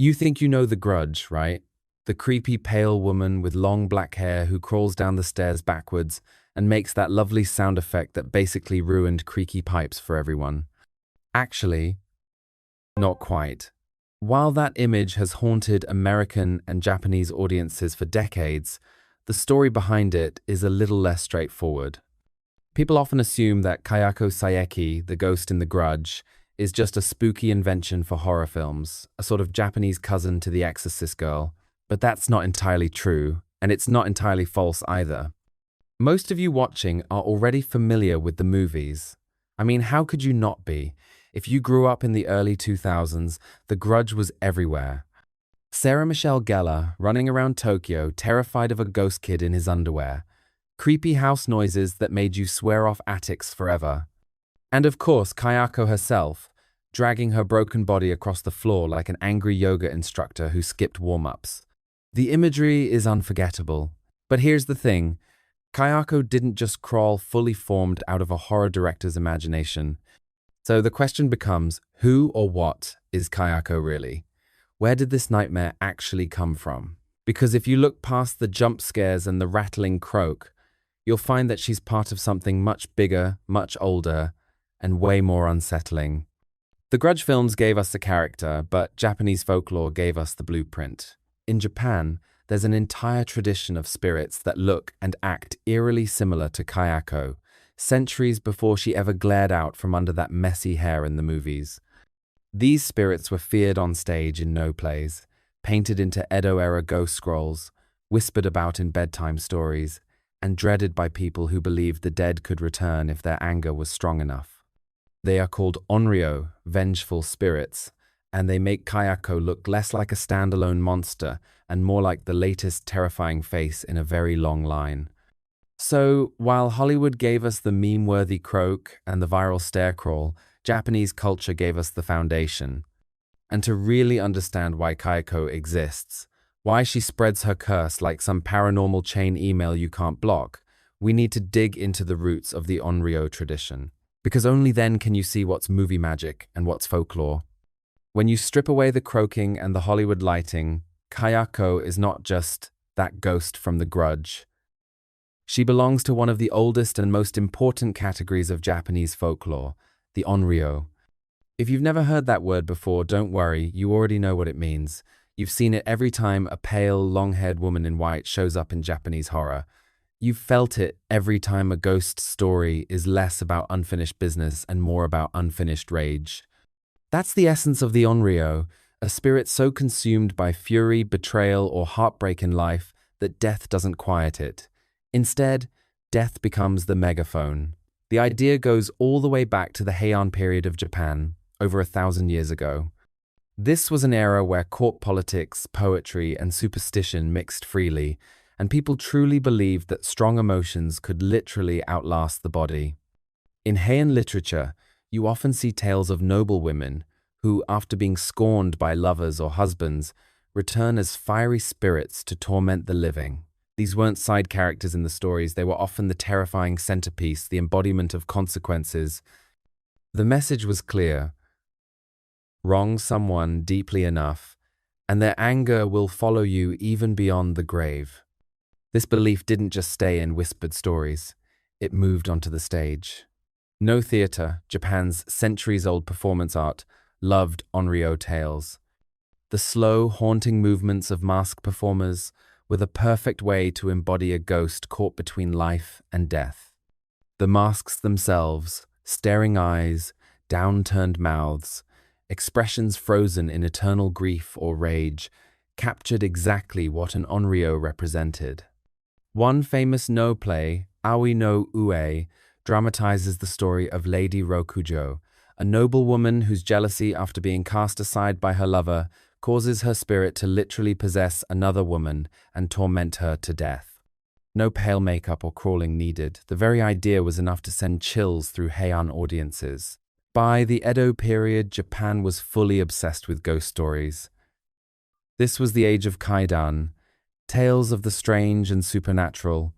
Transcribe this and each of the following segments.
You think you know the Grudge, right? The creepy pale woman with long black hair who crawls down the stairs backwards and makes that lovely sound effect that basically ruined creaky pipes for everyone. Actually, not quite. While that image has haunted American and Japanese audiences for decades, the story behind it is a little less straightforward. People often assume that Kayako Saeki, the ghost in The Grudge, is just a spooky invention for horror films, a sort of Japanese cousin to the Exorcist girl. But that's not entirely true, and it's not entirely false either. Most of you watching are already familiar with the movies. I mean, how could you not be? If you grew up in the early 2000s, The Grudge was everywhere. Sarah Michelle Gellar running around Tokyo, terrified of a ghost kid in his underwear. Creepy house noises that made you swear off attics forever. And of course, Kayako herself, dragging her broken body across the floor like an angry yoga instructor who skipped warm-ups. The imagery is unforgettable. But here's the thing. Kayako didn't just crawl fully formed out of a horror director's imagination. So the question becomes, who or what is Kayako really? Where did this nightmare actually come from? Because if you look past the jump scares and the rattling croak, you'll find that she's part of something much bigger, much older, and way more unsettling. The Grudge films gave us a character, but Japanese folklore gave us the blueprint. In Japan, there's an entire tradition of spirits that look and act eerily similar to Kayako, centuries before she ever glared out from under that messy hair in the movies. These spirits were feared on stage in no plays, painted into Edo-era ghost scrolls, whispered about in bedtime stories, and dreaded by people who believed the dead could return if their anger was strong enough. They are called onryo, vengeful spirits, and they make Kayako look less like a standalone monster and more like the latest terrifying face in a very long line. So, while Hollywood gave us the meme-worthy croak and the viral stare crawl, Japanese culture gave us the foundation. And to really understand why Kayako exists, why she spreads her curse like some paranormal chain email you can't block, we need to dig into the roots of the onryo tradition. Because only then can you see what's movie magic and what's folklore. When you strip away the croaking and the Hollywood lighting, Kayako is not just that ghost from The Grudge. She belongs to one of the oldest and most important categories of Japanese folklore, the onryo. If you've never heard that word before, don't worry, you already know what it means. You've seen it every time a pale, long-haired woman in white shows up in Japanese horror. You've felt it every time a ghost story is less about unfinished business and more about unfinished rage. That's the essence of the onryo, a spirit so consumed by fury, betrayal, or heartbreak in life that death doesn't quiet it. Instead, death becomes the megaphone. The idea goes all the way back to the Heian period of Japan, over 1,000 years ago. This was an era where court politics, poetry, and superstition mixed freely, and people truly believed that strong emotions could literally outlast the body. In Heian literature, you often see tales of noble women who, after being scorned by lovers or husbands, return as fiery spirits to torment the living. These weren't side characters in the stories, they were often the terrifying centerpiece, the embodiment of consequences. The message was clear. Wrong someone deeply enough, and their anger will follow you even beyond the grave. This belief didn't just stay in whispered stories, it moved onto the stage. No theater, Japan's centuries-old performance art, loved onryo tales. The slow, haunting movements of masked performers were the perfect way to embody a ghost caught between life and death. The masks themselves, staring eyes, down-turned mouths, expressions frozen in eternal grief or rage, captured exactly what an onryo represented. One famous no play, Aoi no Ue, dramatizes the story of Lady Rokujo, a noble woman whose jealousy after being cast aside by her lover causes her spirit to literally possess another woman and torment her to death. No pale makeup or crawling needed. The very idea was enough to send chills through Heian audiences. By the Edo period, Japan was fully obsessed with ghost stories. This was the age of kaidan, tales of the strange and supernatural.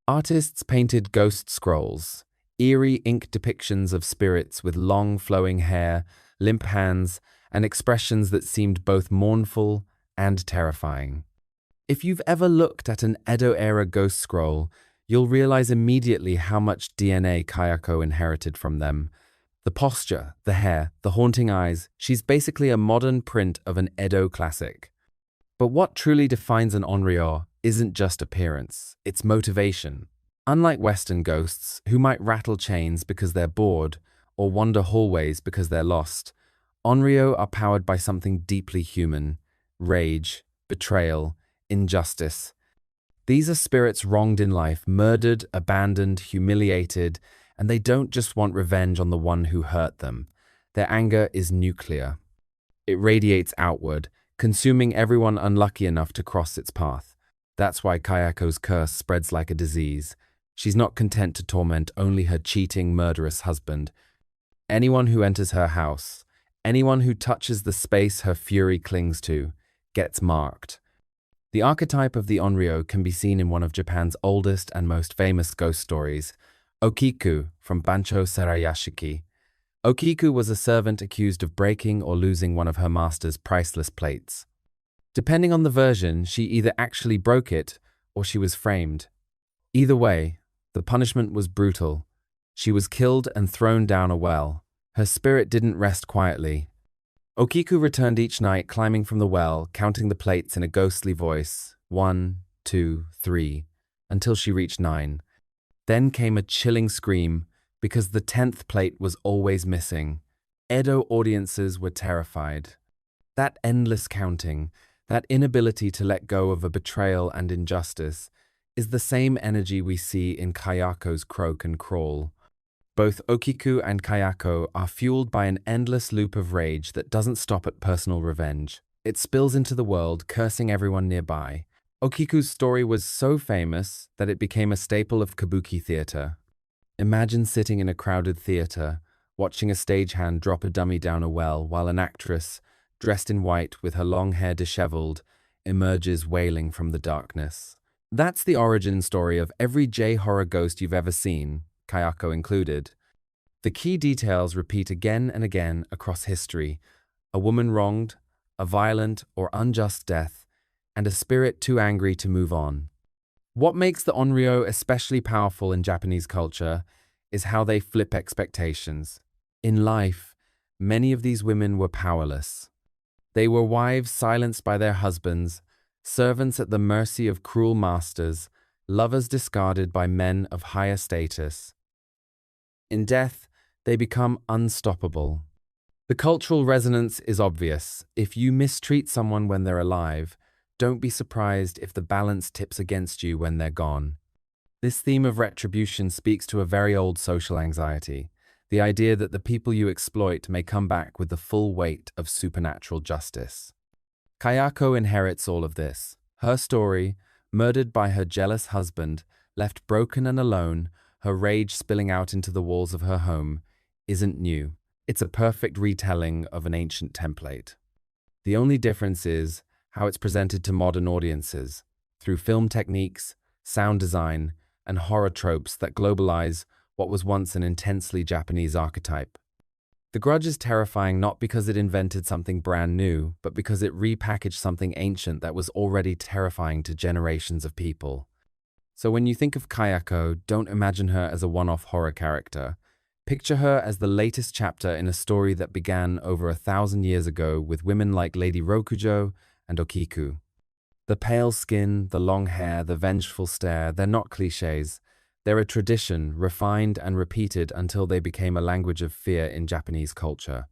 Artists painted ghost scrolls, eerie ink depictions of spirits with long flowing hair, limp hands, and expressions that seemed both mournful and terrifying. If you've ever looked at an Edo-era ghost scroll, you'll realize immediately how much DNA Kayako inherited from them. The posture, the hair, the haunting eyes, she's basically a modern print of an Edo classic. But what truly defines an onryo isn't just appearance, it's motivation. Unlike Western ghosts, who might rattle chains because they're bored or wander hallways because they're lost, onryo are powered by something deeply human: rage, betrayal, injustice. These are spirits wronged in life, murdered, abandoned, humiliated, and they don't just want revenge on the one who hurt them. Their anger is nuclear. It radiates outward, consuming everyone unlucky enough to cross its path. That's why Kayako's curse spreads like a disease. She's not content to torment only her cheating, murderous husband. Anyone who enters her house, anyone who touches the space her fury clings to, gets marked. The archetype of the onryo can be seen in one of Japan's oldest and most famous ghost stories, Okiku from Bancho Sarayashiki. Okiku was a servant accused of breaking or losing one of her master's priceless plates. Depending on the version, she either actually broke it or she was framed. Either way, the punishment was brutal. She was killed and thrown down a well. Her spirit didn't rest quietly. Okiku returned each night, climbing from the well, counting the plates in a ghostly voice, 1, 2, 3, until she reached 9. Then came a chilling scream, because the 10th plate was always missing. Edo audiences were terrified. That endless counting, that inability to let go of a betrayal and injustice, is the same energy we see in Kayako's croak and crawl. Both Okiku and Kayako are fueled by an endless loop of rage that doesn't stop at personal revenge. It spills into the world, cursing everyone nearby. Okiku's story was so famous that it became a staple of kabuki theater. Imagine sitting in a crowded theater, watching a stagehand drop a dummy down a well while an actress, dressed in white with her long hair disheveled, emerges wailing from the darkness. That's the origin story of every J-horror ghost you've ever seen, Kayako included. The key details repeat again and again across history: a woman wronged, a violent or unjust death, and a spirit too angry to move on. What makes the onryo especially powerful in Japanese culture is how they flip expectations. In life, many of these women were powerless. They were wives silenced by their husbands, servants at the mercy of cruel masters, lovers discarded by men of higher status. In death, they become unstoppable. The cultural resonance is obvious. If you mistreat someone when they're alive, don't be surprised if the balance tips against you when they're gone. This theme of retribution speaks to a very old social anxiety, the idea that the people you exploit may come back with the full weight of supernatural justice. Kayako inherits all of this. Her story, murdered by her jealous husband, left broken and alone, her rage spilling out into the walls of her home, isn't new. It's a perfect retelling of an ancient template. The only difference is how it's presented to modern audiences, through film techniques, sound design, and horror tropes that globalize what was once an intensely Japanese archetype. The Grudge is terrifying not because it invented something brand new, but because it repackaged something ancient that was already terrifying to generations of people. So when you think of Kayako, don't imagine her as a one-off horror character. Picture her as the latest chapter in a story that began over 1,000 years ago with women like Lady Rokujo and Okiku. The pale skin, the long hair, the vengeful stare, they're not cliches. They're a tradition, refined and repeated until they became a language of fear in Japanese culture.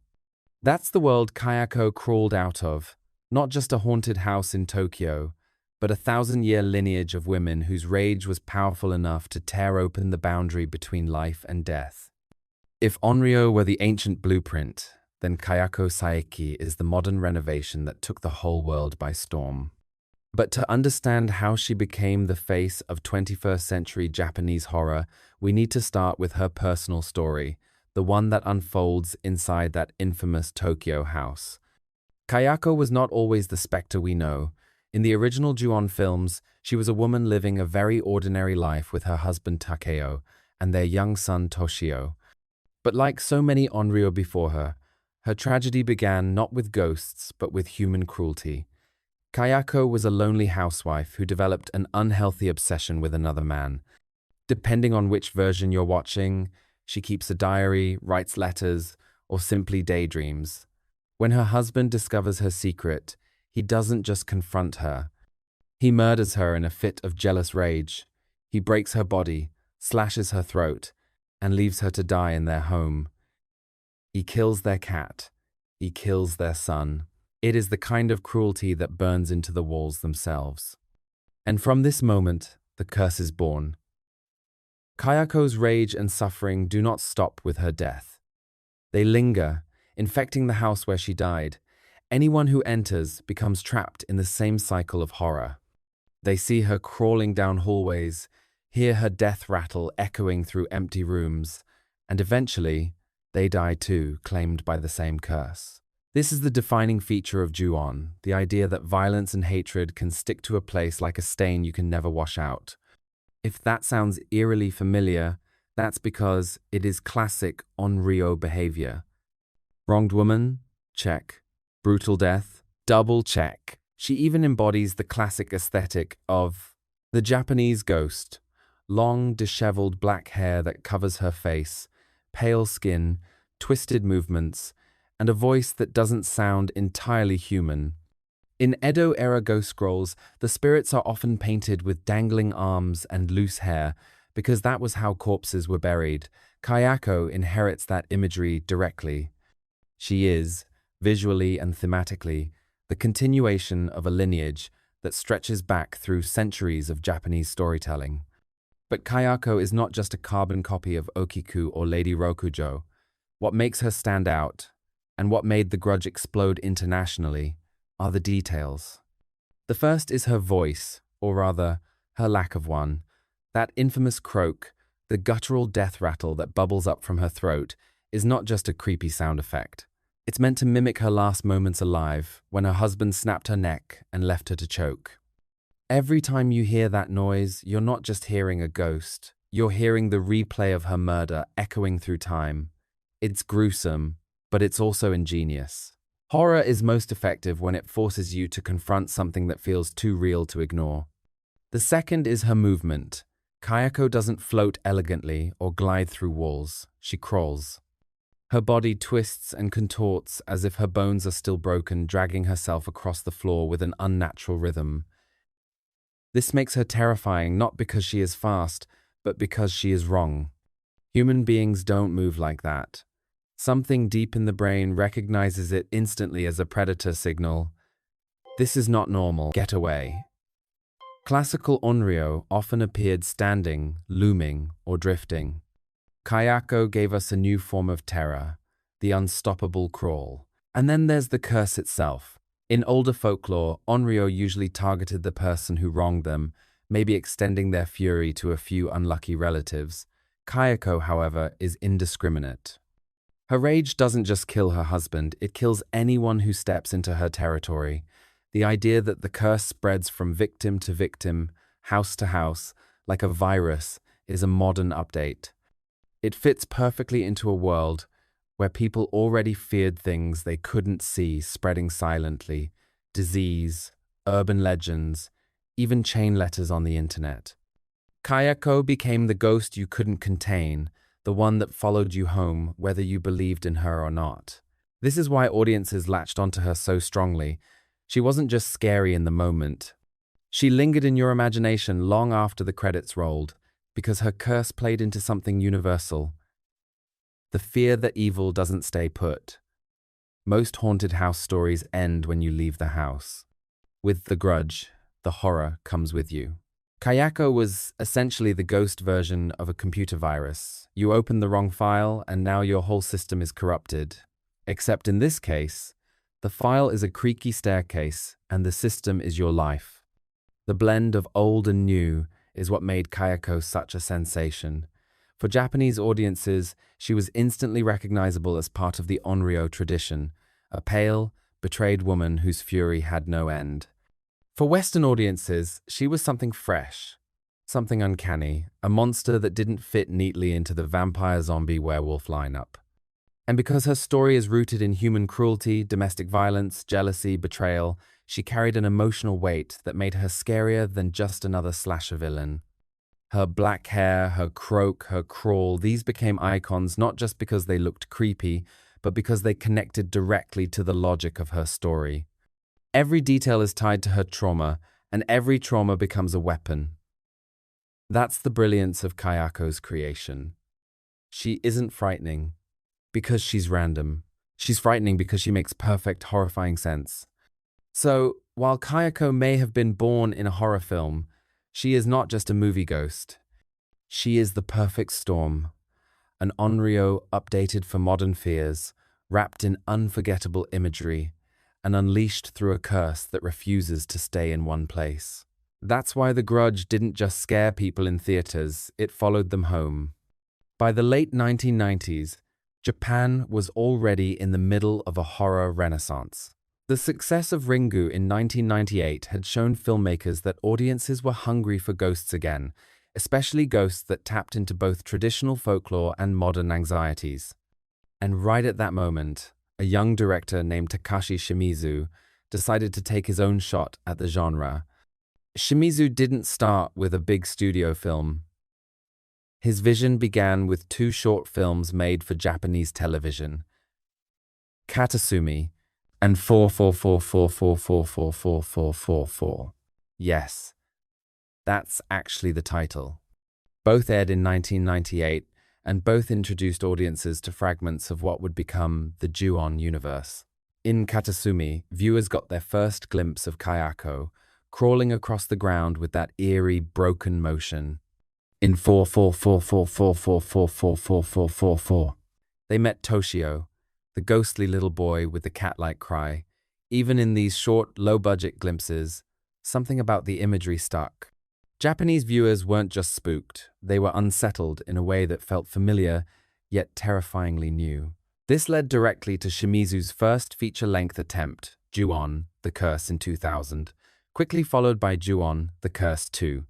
That's the world Kayako crawled out of, not just a haunted house in Tokyo, but a 1,000-year lineage of women whose rage was powerful enough to tear open the boundary between life and death. If Onryo were the ancient blueprint, then Kayako Saeki is the modern renovation that took the whole world by storm. But to understand how she became the face of 21st century Japanese horror, we need to start with her personal story, the one that unfolds inside that infamous Tokyo house. Kayako was not always the specter we know. In the original Ju-on films, she was a woman living a very ordinary life with her husband Takeo and their young son Toshio. But like so many onryo before her, Her tragedy began not with ghosts, but with human cruelty. Kayako was a lonely housewife who developed an unhealthy obsession with another man. Depending on which version you're watching, she keeps a diary, writes letters, or simply daydreams. When her husband discovers her secret, he doesn't just confront her. He murders her in a fit of jealous rage. He breaks her body, slashes her throat, and leaves her to die in their home. He kills their cat. He kills their son. It is the kind of cruelty that burns into the walls themselves. And from this moment, the curse is born. Kayako's rage and suffering do not stop with her death. They linger, infecting the house where she died. Anyone who enters becomes trapped in the same cycle of horror. They see her crawling down hallways, hear her death rattle echoing through empty rooms, and eventually, they die too, claimed by the same curse. This is the defining feature of Ju-on, the idea that violence and hatred can stick to a place like a stain you can never wash out. If that sounds eerily familiar, that's because it is classic onryo behavior. Wronged woman? Check. Brutal death? Double check. She even embodies the classic aesthetic of the Japanese ghost. Long, disheveled black hair that covers her face, pale skin, twisted movements, and a voice that doesn't sound entirely human. In Edo-era ghost scrolls, the spirits are often painted with dangling arms and loose hair because that was how corpses were buried. Kayako inherits that imagery directly. She is, visually and thematically, the continuation of a lineage that stretches back through centuries of Japanese storytelling. But Kayako is not just a carbon copy of Okiku or Lady Rokujo. What makes her stand out, and what made the Grudge explode internationally, are the details. The first is her voice, or rather, her lack of one. That infamous croak, the guttural death rattle that bubbles up from her throat, is not just a creepy sound effect. It's meant to mimic her last moments alive, when her husband snapped her neck and left her to choke. Every time you hear that noise, you're not just hearing a ghost. You're hearing the replay of her murder echoing through time. It's gruesome, but it's also ingenious. Horror is most effective when it forces you to confront something that feels too real to ignore. The second is her movement. Kayako doesn't float elegantly or glide through walls. She crawls. Her body twists and contorts as if her bones are still broken, dragging herself across the floor with an unnatural rhythm. This makes her terrifying not because she is fast, but because she is wrong. Human beings don't move like that. Something deep in the brain recognizes it instantly as a predator signal. This is not normal. Get away. Classical onryo often appeared standing, looming, or drifting. Kayako gave us a new form of terror, the unstoppable crawl. And then there's the curse itself. In older folklore, onryo usually targeted the person who wronged them, maybe extending their fury to a few unlucky relatives. Kayako, however, is indiscriminate. Her rage doesn't just kill her husband, it kills anyone who steps into her territory. The idea that the curse spreads from victim to victim, house to house, like a virus, is a modern update. It fits perfectly into a world where people already feared things they couldn't see spreading silently, disease, urban legends, even chain letters on the internet. Kayako became the ghost you couldn't contain, the one that followed you home, whether you believed in her or not. This is why audiences latched onto her so strongly. She wasn't just scary in the moment. She lingered in your imagination long after the credits rolled, because her curse played into something universal. The fear that evil doesn't stay put. Most haunted house stories end when you leave the house. With the Grudge, the horror comes with you. Kayako was essentially the ghost version of a computer virus. You open the wrong file, and now your whole system is corrupted. Except in this case, the file is a creaky staircase, and the system is your life. The blend of old and new is what made Kayako such a sensation. For Japanese audiences, she was instantly recognizable as part of the onryo tradition, a pale, betrayed woman whose fury had no end. For Western audiences, she was something fresh, something uncanny, a monster that didn't fit neatly into the vampire-zombie-werewolf lineup. And because her story is rooted in human cruelty, domestic violence, jealousy, betrayal, she carried an emotional weight that made her scarier than just another slasher villain. Her black hair, her croak, her crawl, these became icons not just because they looked creepy, but because they connected directly to the logic of her story. Every detail is tied to her trauma, and every trauma becomes a weapon. That's the brilliance of Kayako's creation. She isn't frightening because she's random. She's frightening because she makes perfect, horrifying sense. So, while Kayako may have been born in a horror film, she is not just a movie ghost. She is the perfect storm, an onryo updated for modern fears, wrapped in unforgettable imagery, and unleashed through a curse that refuses to stay in one place. That's why The Grudge didn't just scare people in theaters, it followed them home. By the late 1990s, Japan was already in the middle of a horror renaissance. The success of Ringu in 1998 had shown filmmakers that audiences were hungry for ghosts again, especially ghosts that tapped into both traditional folklore and modern anxieties. And right at that moment, a young director named Takashi Shimizu decided to take his own shot at the genre. Shimizu didn't start with a big studio film. His vision began with two short films made for Japanese television, Katasumi and 44444444444. Yes, that's actually the title. Both aired in 1998 and both introduced audiences to fragments of what would become the Ju-on universe. In Katasumi, viewers got their first glimpse of Kayako, crawling across the ground with that eerie, broken motion. In 44444444444, they met Toshio, the ghostly little boy with the cat-like cry. Even in these short, low-budget glimpses, something about the imagery stuck. Japanese viewers weren't just spooked, they were unsettled in a way that felt familiar, yet terrifyingly new. This led directly to Shimizu's first feature-length attempt, Ju-on, The Curse in 2000, quickly followed by Ju-on, The Curse 2.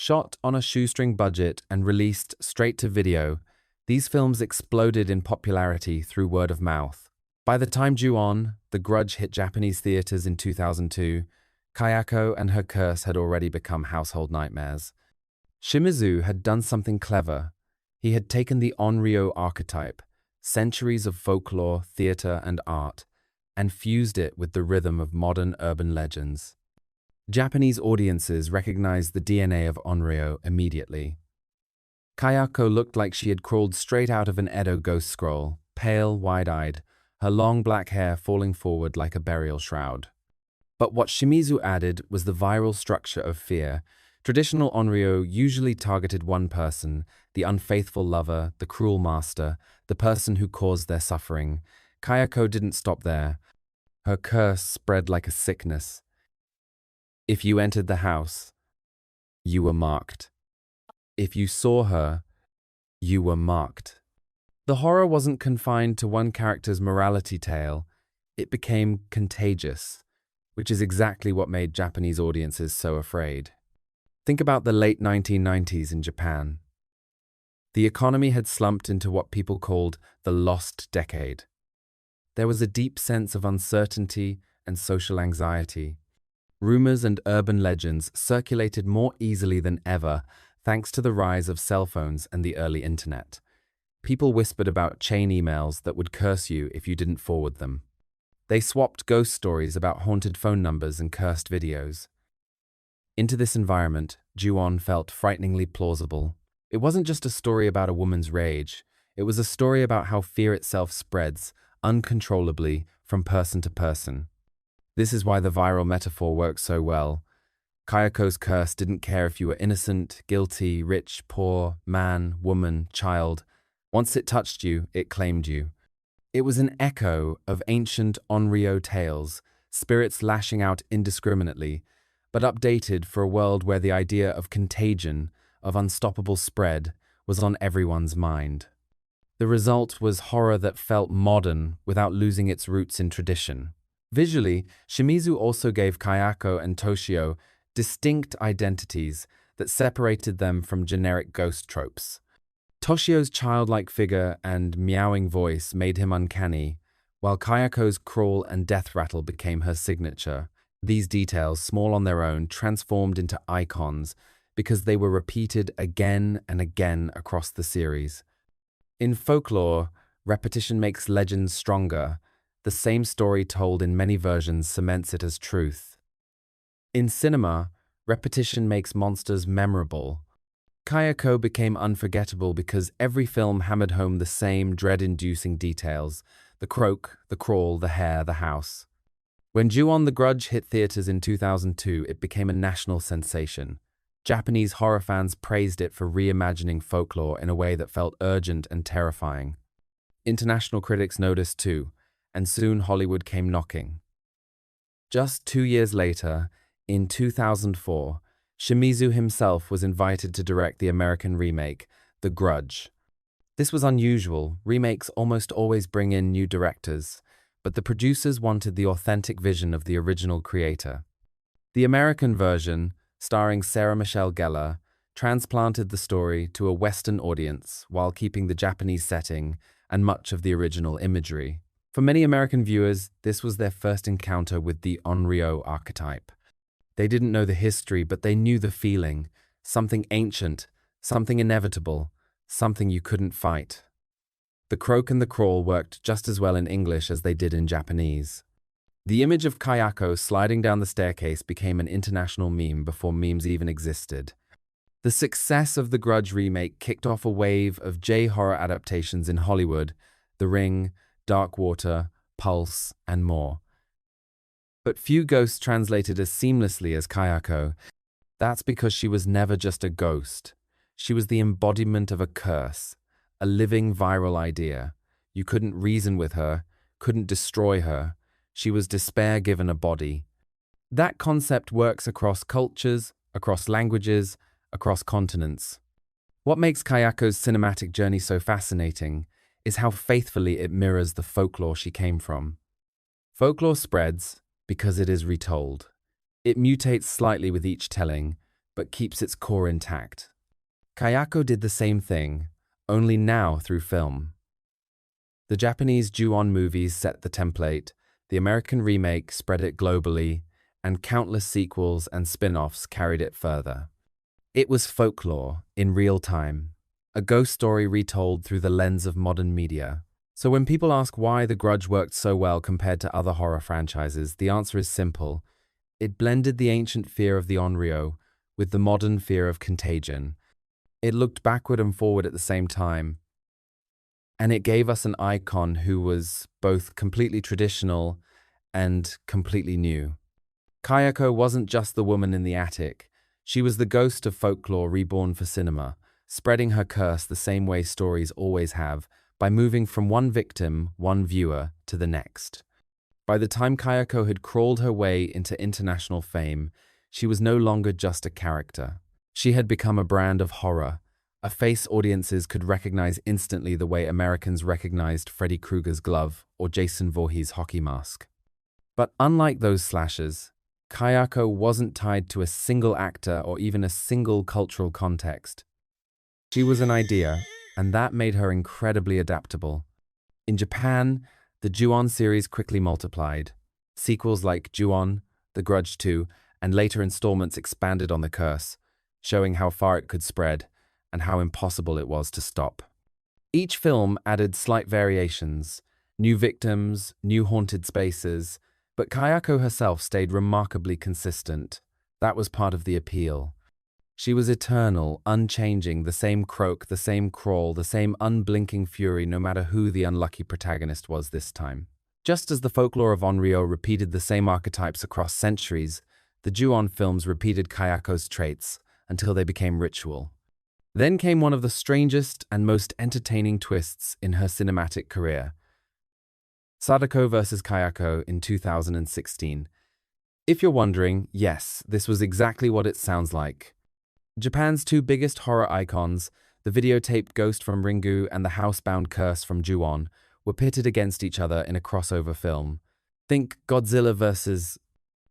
Shot on a shoestring budget and released straight to video, these films exploded in popularity through word of mouth. By the time Ju-on, The Grudge hit Japanese theaters in 2002, Kayako and her curse had already become household nightmares. Shimizu had done something clever. He had taken the onryo archetype, centuries of folklore, theater, and art, and fused it with the rhythm of modern urban legends. Japanese audiences recognized the DNA of onryo immediately. Kayako looked like she had crawled straight out of an Edo ghost scroll, pale, wide-eyed, her long black hair falling forward like a burial shroud. But what Shimizu added was the viral structure of fear. Traditional onryo usually targeted one person, the unfaithful lover, the cruel master, the person who caused their suffering. Kayako didn't stop there. Her curse spread like a sickness. If you entered the house, you were marked. If you saw her, you were marked. The horror wasn't confined to one character's morality tale. It became contagious, which is exactly what made Japanese audiences so afraid. Think about the late 1990s in Japan. The economy had slumped into what people called the lost decade. There was a deep sense of uncertainty and social anxiety. Rumors and urban legends circulated more easily than ever thanks to the rise of cell phones and the early internet. People whispered about chain emails that would curse you if you didn't forward them. They swapped ghost stories about haunted phone numbers and cursed videos. Into this environment, Ju-on felt frighteningly plausible. It wasn't just a story about a woman's rage. It was a story about how fear itself spreads, uncontrollably, from person to person. This is why the viral metaphor works so well. Kayako's curse didn't care if you were innocent, guilty, rich, poor, man, woman, child. Once it touched you, it claimed you. It was an echo of ancient onryo tales, spirits lashing out indiscriminately, but updated for a world where the idea of contagion, of unstoppable spread, was on everyone's mind. The result was horror that felt modern without losing its roots in tradition. Visually, Shimizu also gave Kayako and Toshio distinct identities that separated them from generic ghost tropes. Toshio's childlike figure and meowing voice made him uncanny, while Kayako's crawl and death rattle became her signature. These details, small on their own, transformed into icons because they were repeated again and again across the series. In Folklore, repetition makes legends stronger. The same story told in many versions cements it as truth. In cinema, repetition makes monsters memorable. Kayako became unforgettable because every film hammered home the same dread-inducing details: the croak, the crawl, the hair, the house. When Ju-on the Grudge hit theaters in 2002, it became a national sensation. Japanese horror fans praised it for reimagining folklore in a way that felt urgent and terrifying. International critics noticed too, and soon Hollywood came knocking. Just 2 years later, in 2004, Shimizu himself was invited to direct the American remake, The Grudge. This was unusual. Remakes almost always bring in new directors, but the producers wanted the authentic vision of the original creator. The American version, starring Sarah Michelle Gellar, transplanted the story to a Western audience while keeping the Japanese setting and much of the original imagery. For many American viewers, this was their first encounter with the onryo archetype. They didn't know the history, but they knew the feeling: something ancient, something inevitable, something you couldn't fight. The croak and the crawl worked just as well in English as they did in Japanese. The image of Kayako sliding down the staircase became an international meme before memes even existed. The success of the Grudge remake kicked off a wave of J-horror adaptations in Hollywood: The Ring, Dark Water, Pulse, and more. But few ghosts translated as seamlessly as Kayako. That's because she was never just a ghost. She was the embodiment of a curse, a living viral idea. You couldn't reason with her, couldn't destroy her. She was despair given a body. That concept works across cultures, across languages, across continents. What makes Kayako's cinematic journey so fascinating is how faithfully it mirrors the folklore she came from. Folklore spreads because it is retold. It mutates slightly with each telling, but keeps its core intact. Kayako did the same thing, only now through film. The Japanese Ju-on movies set the template, the American remake spread it globally, and countless sequels and spin-offs carried it further. It was folklore in real time, a ghost story retold through the lens of modern media. So when people ask why The Grudge worked so well compared to other horror franchises, the answer is simple. It blended the ancient fear of the onryo with the modern fear of contagion. It looked backward and forward at the same time, and it gave us an icon who was both completely traditional and completely new. Kayako wasn't just the woman in the attic. She was the ghost of folklore reborn for cinema, spreading her curse the same way stories always have, by moving from one victim, one viewer, to the next. By the time Kayako had crawled her way into international fame, she was no longer just a character. She had become a brand of horror, a face audiences could recognize instantly the way Americans recognized Freddy Krueger's glove or Jason Voorhees' hockey mask. But unlike those slashers, Kayako wasn't tied to a single actor or even a single cultural context. She was an idea, and that made her incredibly adaptable. In Japan, the Ju-on series quickly multiplied. Sequels like Ju-on, The Grudge 2, and later installments expanded on the curse, showing how far it could spread and how impossible it was to stop. Each film added slight variations, new victims, new haunted spaces, but Kayako herself stayed remarkably consistent. That was part of the appeal. She was eternal, unchanging, the same croak, the same crawl, the same unblinking fury no matter who the unlucky protagonist was this time. Just as the folklore of Onryo repeated the same archetypes across centuries, the Ju-on films repeated Kayako's traits until they became ritual. Then came one of the strangest and most entertaining twists in her cinematic career: Sadako vs. Kayako in 2016. If you're wondering, yes, this was exactly what it sounds like. Japan's two biggest horror icons, the videotape Ghost from Ringu and the housebound Curse from Ju-on, were pitted against each other in a crossover film. Think Godzilla vs.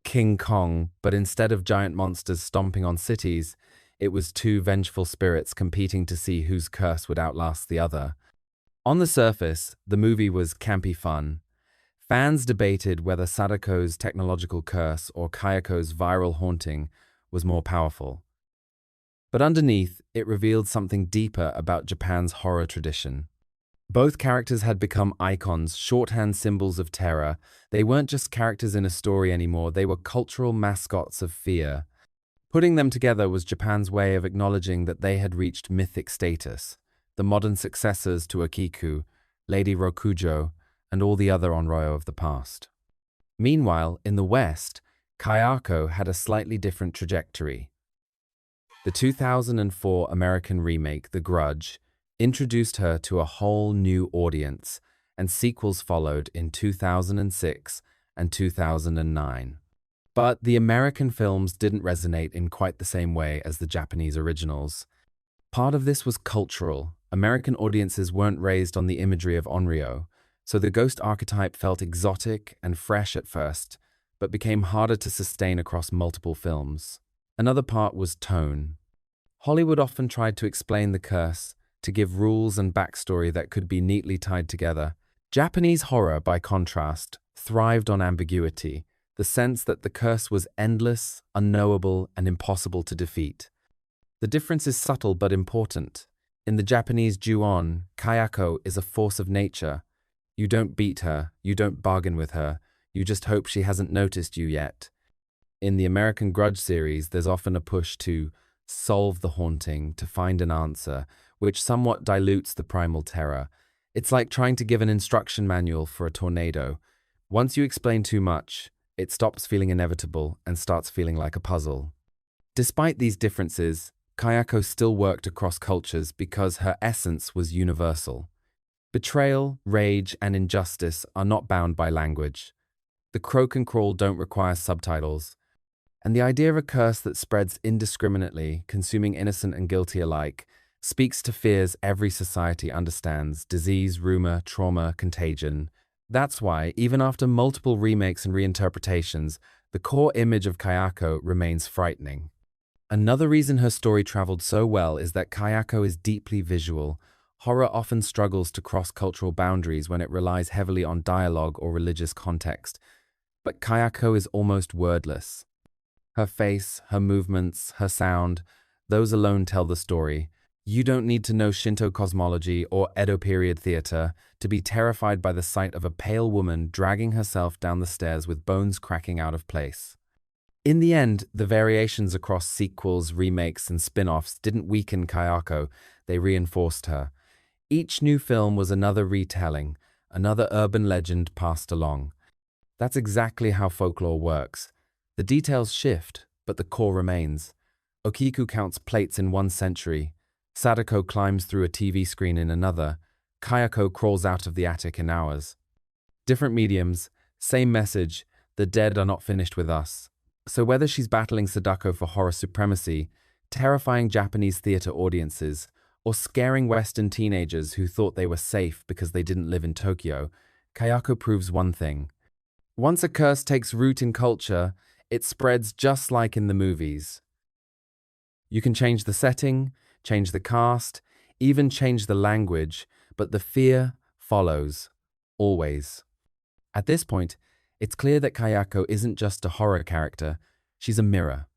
King Kong, but instead of giant monsters stomping on cities, It was two vengeful spirits competing to see whose curse would outlast the other. On the surface, the movie was campy fun. Fans debated whether Sadako's technological curse or Kayako's viral haunting was more powerful. But underneath, it revealed something deeper about Japan's horror tradition. Both characters had become icons, shorthand symbols of terror. They weren't just characters in a story anymore, they were cultural mascots of fear. Putting them together was Japan's way of acknowledging that they had reached mythic status, the modern successors to Okiku, Lady Rokujo, and all the other onryo of the past. Meanwhile, in the West, Kayako had a slightly different trajectory. The 2004 American remake, The Grudge, introduced her to a whole new audience, and sequels followed in 2006 and 2009. But the American films didn't resonate in quite the same way as the Japanese originals. Part of this was cultural. American audiences weren't raised on the imagery of Onryo, so the ghost archetype felt exotic and fresh at first, but became harder to sustain across multiple films. Another part was tone. Hollywood often tried to explain the curse, to give rules and backstory that could be neatly tied together. Japanese horror, by contrast, thrived on ambiguity, the sense that the curse was endless, unknowable, and impossible to defeat. The difference is subtle but important. In the Japanese Ju-on, Kayako is a force of nature. You don't beat her, you don't bargain with her, you just hope she hasn't noticed you yet. In the American Grudge series, there's often a push to solve the haunting, to find an answer, which somewhat dilutes the primal terror. It's like trying to give an instruction manual for a tornado. Once you explain too much, it stops feeling inevitable and starts feeling like a puzzle. Despite these differences, Kayako still worked across cultures because her essence was universal. Betrayal, rage, and injustice are not bound by language. The croak and crawl don't require subtitles. And the idea of a curse that spreads indiscriminately, consuming innocent and guilty alike, speaks to fears every society understands: disease, rumor, trauma, contagion. That's why, even after multiple remakes and reinterpretations, the core image of Kayako remains frightening. Another reason her story traveled so well is that Kayako is deeply visual. Horror often struggles to cross cultural boundaries when it relies heavily on dialogue or religious context. But Kayako is almost wordless. Her face, her movements, her sound, those alone tell the story. You don't need to know Shinto cosmology or Edo period theater to be terrified by the sight of a pale woman dragging herself down the stairs with bones cracking out of place. In the end, the variations across sequels, remakes, and spin-offs didn't weaken Kayako, they reinforced her. Each new film was another retelling, another urban legend passed along. That's exactly how folklore works. The details shift, but the core remains. Okiku counts plates in one century. Sadako climbs through a TV screen in another. Kayako crawls out of the attic in hours. Different mediums, same message: the dead are not finished with us. So whether she's battling Sadako for horror supremacy, terrifying Japanese theater audiences, or scaring Western teenagers who thought they were safe because they didn't live in Tokyo, Kayako proves one thing. Once a curse takes root in culture, it spreads just like in the movies. You can change the setting, change the cast, even change the language, but the fear follows, always. At this point, it's clear that Kayako isn't just a horror character, she's a mirror.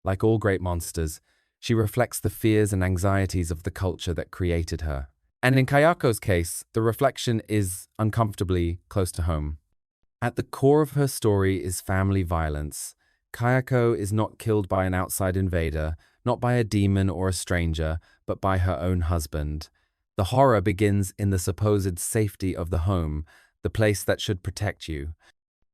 Like all great monsters, she reflects the fears and anxieties of the culture that created her. And in Kayako's case, the reflection is uncomfortably close to home. At the core of her story is family violence. Kayako is not killed by an outside invader, not by a demon or a stranger, but by her own husband. The horror begins in the supposed safety of the home, the place that should protect you.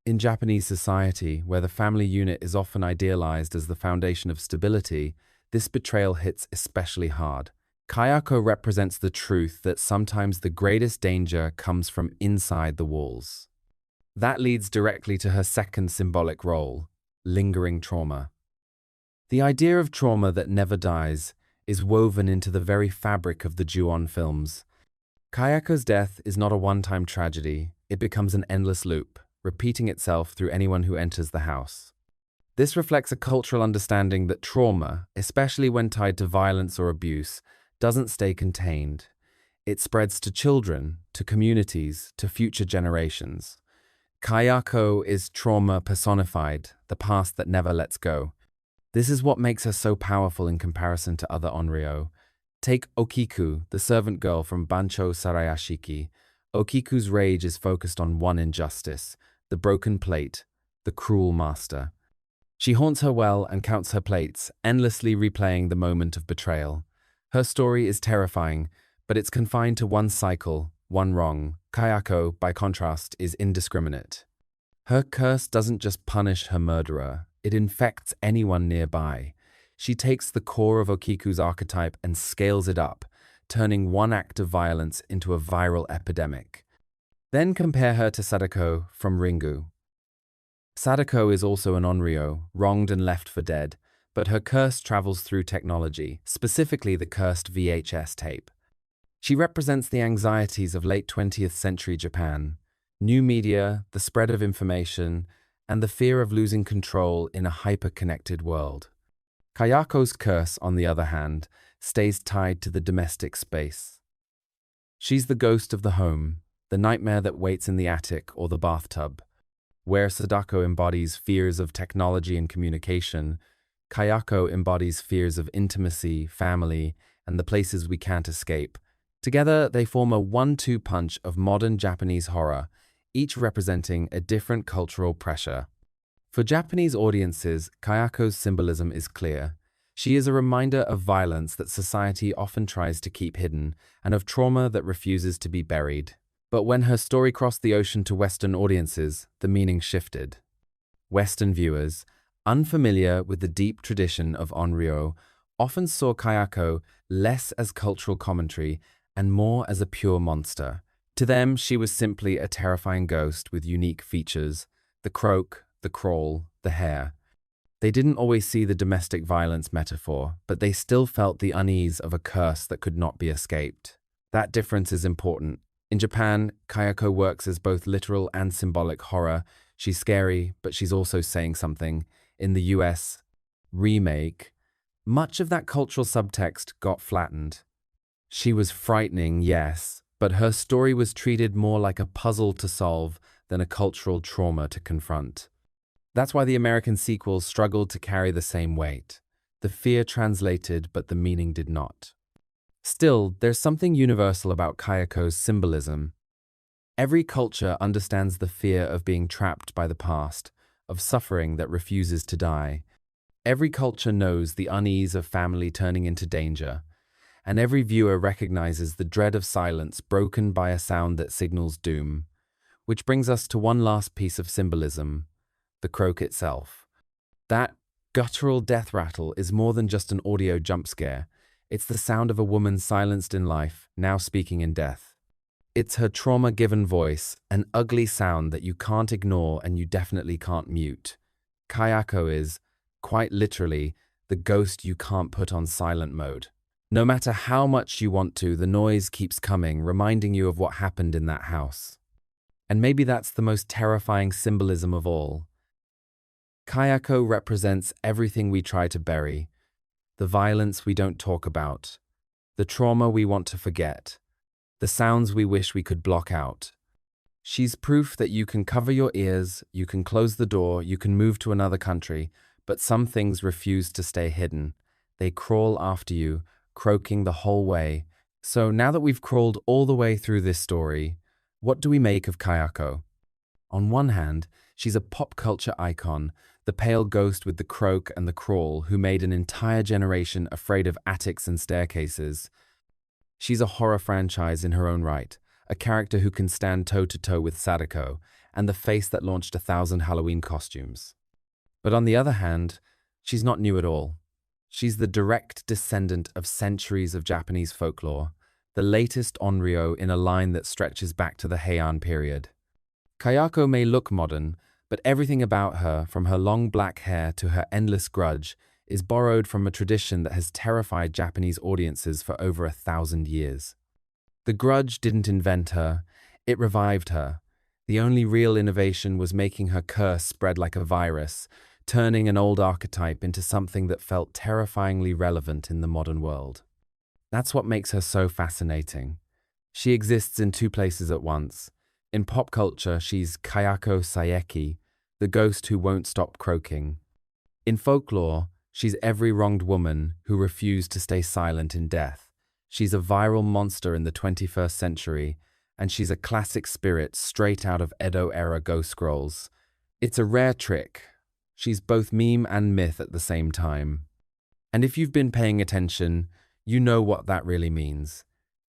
In Japanese society, where the family unit is often idealized as the foundation of stability, this betrayal hits especially hard. Kayako represents the truth that sometimes the greatest danger comes from inside the walls. That leads directly to her second symbolic role: lingering trauma. The idea of trauma that never dies is woven into the very fabric of the Ju-on films. Kayako's death is not a one-time tragedy, it becomes an endless loop, repeating itself through anyone who enters the house. This reflects a cultural understanding that trauma, especially when tied to violence or abuse, doesn't stay contained. It spreads to children, to communities, to future generations. Kayako is trauma personified, the past that never lets go. This is what makes her so powerful in comparison to other onryo. Take Okiku, the servant girl from Bancho Sarayashiki. Okiku's rage is focused on one injustice, the broken plate, the cruel master. She haunts her well and counts her plates, endlessly replaying the moment of betrayal. Her story is terrifying, but it's confined to one cycle, one wrong. Kayako, by contrast, is indiscriminate. Her curse doesn't just punish her murderer, it infects anyone nearby. She takes the core of Okiku's archetype and scales it up, turning one act of violence into a viral epidemic. Then compare her to Sadako from Ringu. Sadako is also an onryo, wronged and left for dead, but her curse travels through technology, specifically the cursed VHS tape. She represents the anxieties of late 20th century Japan, new media, the spread of information, and the fear of losing control in a hyper-connected world. Kayako's curse, on the other hand, stays tied to the domestic space. She's the ghost of the home, the nightmare that waits in the attic or the bathtub. Where Sadako embodies fears of technology and communication, Kayako embodies fears of intimacy, family, and the places we can't escape. Together, they form a one-two punch of modern Japanese horror, each representing a different cultural pressure. For Japanese audiences, Kayako's symbolism is clear. She is a reminder of violence that society often tries to keep hidden, and of trauma that refuses to be buried. But when her story crossed the ocean to Western audiences, the meaning shifted. Western viewers, unfamiliar with the deep tradition of onryo, often saw Kayako less as cultural commentary and more as a pure monster. To them, she was simply a terrifying ghost with unique features: the croak, the crawl, the hair. They didn't always see the domestic violence metaphor, but they still felt the unease of a curse that could not be escaped. That difference is important. In Japan, Kayako works as both literal and symbolic horror. She's scary, but she's also saying something. In the US, remake, much of that cultural subtext got flattened. She was frightening, yes, but her story was treated more like a puzzle to solve than a cultural trauma to confront. That's why the American sequels struggled to carry the same weight. The fear translated, but the meaning did not. Still, there's something universal about Kayako's symbolism. Every culture understands the fear of being trapped by the past, of suffering that refuses to die. Every culture knows the unease of family turning into danger, and every viewer recognizes the dread of silence broken by a sound that signals doom. Which brings us to one last piece of symbolism: the croak itself. That guttural death rattle is more than just an audio jump scare. It's the sound of a woman silenced in life, now speaking in death. It's her trauma-given voice, an ugly sound that you can't ignore and you definitely can't mute. Kayako is, quite literally, the ghost you can't put on silent mode. No matter how much you want to, the noise keeps coming, reminding you of what happened in that house. And maybe that's the most terrifying symbolism of all. Kayako represents everything we try to bury: the violence we don't talk about, the trauma we want to forget, the sounds we wish we could block out. She's proof that you can cover your ears, you can close the door, you can move to another country, but some things refuse to stay hidden. They crawl after you, croaking the whole way. So now that we've crawled all the way through this story, what do we make of Kayako? On one hand, she's a pop culture icon, the pale ghost with the croak and the crawl who made an entire generation afraid of attics and staircases. She's a horror franchise in her own right, a character who can stand toe-to-toe with Sadako, and the face that launched 1,000 Halloween costumes. But on the other hand, she's not new at all. She's the direct descendant of centuries of Japanese folklore, the latest onryo in a line that stretches back to the Heian period. Kayako may look modern, but everything about her, from her long black hair to her endless grudge, is borrowed from a tradition that has terrified Japanese audiences for over 1,000 years. The grudge didn't invent her, it revived her. The only real innovation was making her curse spread like a virus, turning an old archetype into something that felt terrifyingly relevant in the modern world. That's what makes her so fascinating. She exists in two places at once. In pop culture, she's Kayako Saeki, the ghost who won't stop croaking. In folklore, she's every wronged woman who refused to stay silent in death. She's a viral monster in the 21st century, and she's a classic spirit straight out of Edo-era ghost scrolls. It's a rare trick. She's both meme and myth at the same time. And if you've been paying attention, you know what that really means.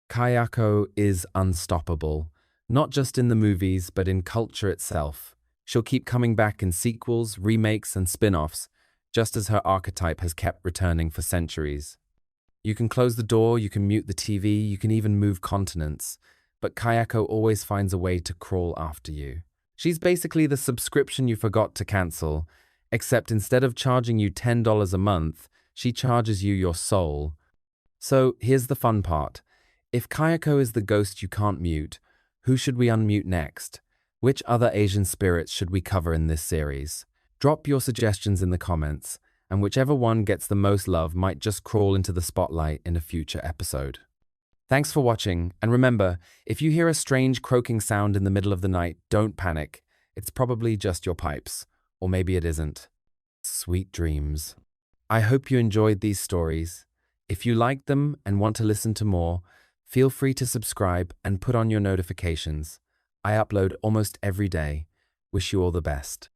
Kayako is unstoppable, not just in the movies, but in culture itself. She'll keep coming back in sequels, remakes, and spin-offs, just as her archetype has kept returning for centuries. You can close the door, you can mute the TV, you can even move continents, but Kayako always finds a way to crawl after you. She's basically the subscription you forgot to cancel, except instead of charging you $10 a month, she charges you your soul. So here's the fun part. If Kayako is the ghost you can't mute, who should we unmute next? Which other Asian spirits should we cover in this series? Drop your suggestions in the comments, and whichever one gets the most love might just crawl into the spotlight in a future episode. Thanks for watching, and remember, if you hear a strange croaking sound in the middle of the night, don't panic. It's probably just your pipes, or maybe it isn't. Sweet dreams. I hope you enjoyed these stories. If you liked them and want to listen to more, feel free to subscribe and put on your notifications. I upload almost every day. Wish you all the best.